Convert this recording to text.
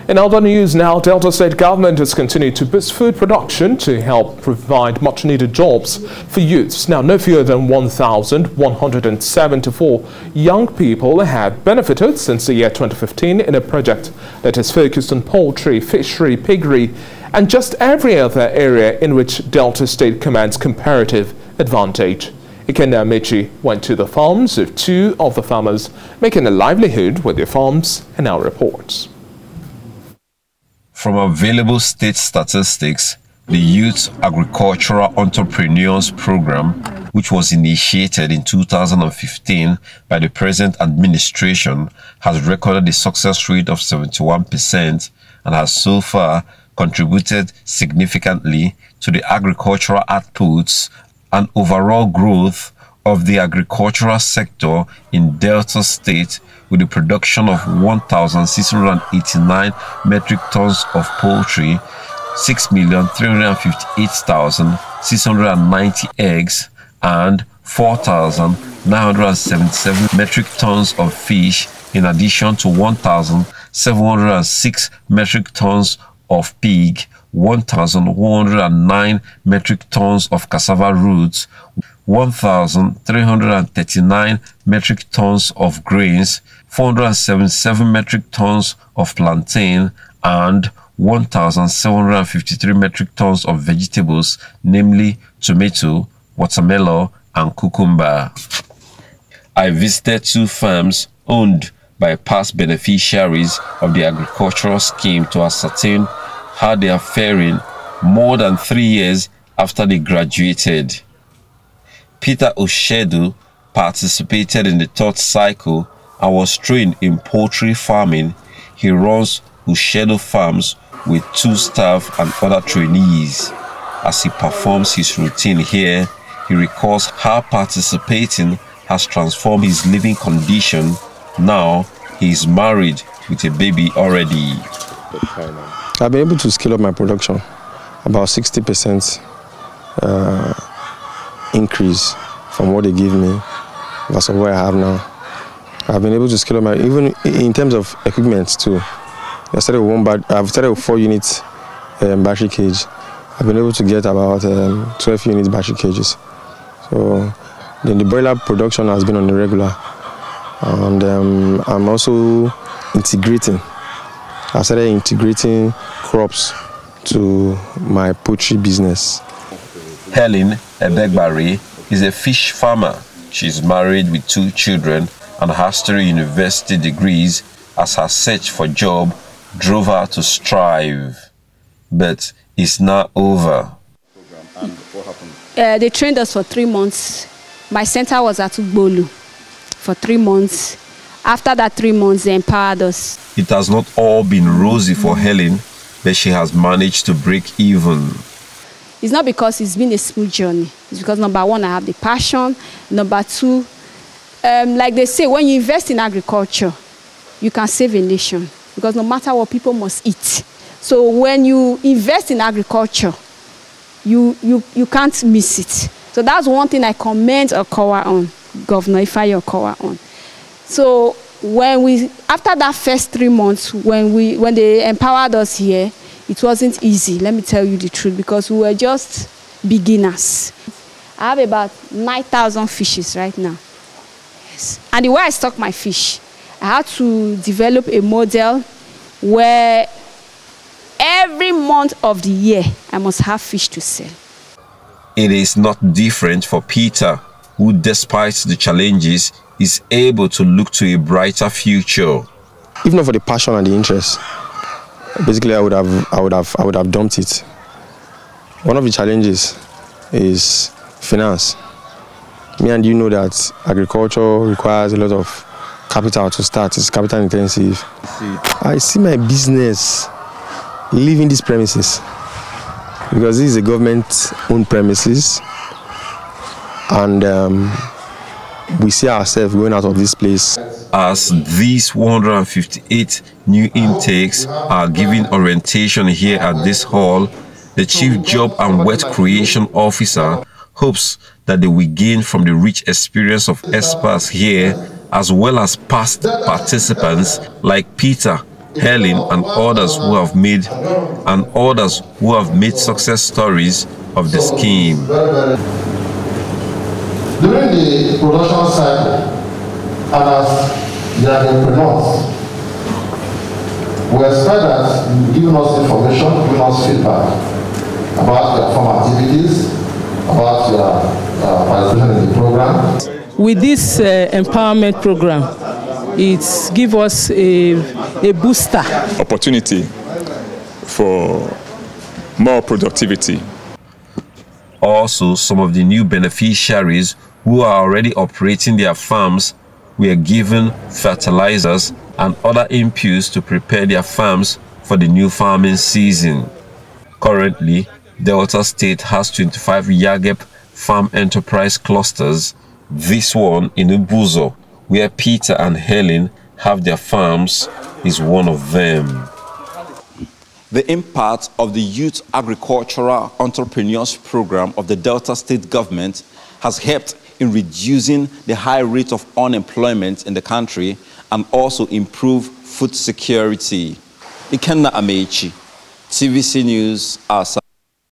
In other news now, Delta State government has continued to boost food production to help provide much-needed jobs for youths. Now, no fewer than 1,174 young people have benefited since the year 2015 in a project that is focused on poultry, fishery, piggery, and just every other area in which Delta State commands comparative advantage. Ikenna Amaechi went to the farms of two of the farmers making a livelihood with their farms and now reports. From available state statistics, the Youth Agricultural Entrepreneurs Program, which was initiated in 2015 by the present administration, has recorded a success rate of 71% and has so far contributed significantly to the agricultural outputs and overall growth of the agricultural sector in Delta State, with the production of 1,689 metric tons of poultry, 6,358,690 eggs, and 4,977 metric tons of fish, in addition to 1,706 metric tons of pig, 1,109 metric tons of cassava roots, 1,339 metric tons of grains, 477 metric tons of plantain, and 1,753 metric tons of vegetables, namely tomato, watermelon, and cucumber. I visited two farms owned by past beneficiaries of the agricultural scheme to ascertain how they are faring more than 3 years after they graduated. Peter Oshedu participated in the third cycle and was trained in poultry farming. He runs Oshedu Farms with 2 staff and other trainees. As he performs his routine here, he recalls how participating has transformed his living condition. Now he is married with a baby already. I've been able to scale up my production, about 60% increase from what they give me versus what I have now. I've been able to scale up my, even in terms of equipment too. I've started with 4 units battery cage. I've been able to get about 12 units battery cages. So then the broiler production has been on the regular, and I'm also integrating. I started integrating crops to my poultry business. Helen Edegbari is a fish farmer. She's married with 2 children and has 3 university degrees, as her search for job drove her to strive. But it's not over. They trained us for 3 months. My center was at Ugbolu for 3 months. After that 3 months, they empowered us. It has not all been rosy for Helen, but she has managed to break even. It's not because it's been a smooth journey. It's because, number 1, I have the passion. Number 2, like they say, when you invest in agriculture, you can save a nation. Because no matter what, people must eat. So when you invest in agriculture, you can't miss it. So that's one thing I commend Okowa on, Governor Ifeanyi Okowa on. So after that first 3 months, when they empowered us here, it wasn't easy, let me tell you the truth, because we were just beginners. I have about 9,000 fishes right now. Yes. And the way I stock my fish, I had to develop a model where every month of the year, I must have fish to sell. It is not different for Peter, who, despite the challenges, is able to look to a brighter future. If not for the passion and the interest, basically I would have dumped it. One of the challenges is finance. Me and you know that agriculture requires a lot of capital to start. It's capital intensive. I see my business leaving these premises because this is a government-owned premises, and we see ourselves going out of this place. As these 158 new intakes are giving orientation here at this hall, the Chief Job and Wealth Creation Officer hopes that they will gain from the rich experience of experts here, as well as past participants like Peter, Helen and others who have made success stories of the scheme. During the production cycle, and as the entrepreneurs, we expect that you give us information, give us feedback about your farm activities, about your participation in the program. With this empowerment program, it gives us a booster. Opportunity for more productivity. Also, some of the new beneficiaries who are already operating their farms were given fertilizers and other inputs to prepare their farms for the new farming season. Currently, Delta State has 25 Yagep farm enterprise clusters. This one in Ubuzo, where Peter and Helen have their farms, is one of them. The impact of the Youth Agricultural Entrepreneurs Program of the Delta State government has helped in reducing the high rate of unemployment in the country and also improve food security. Ikenna Amaechi, TVC News, Asa.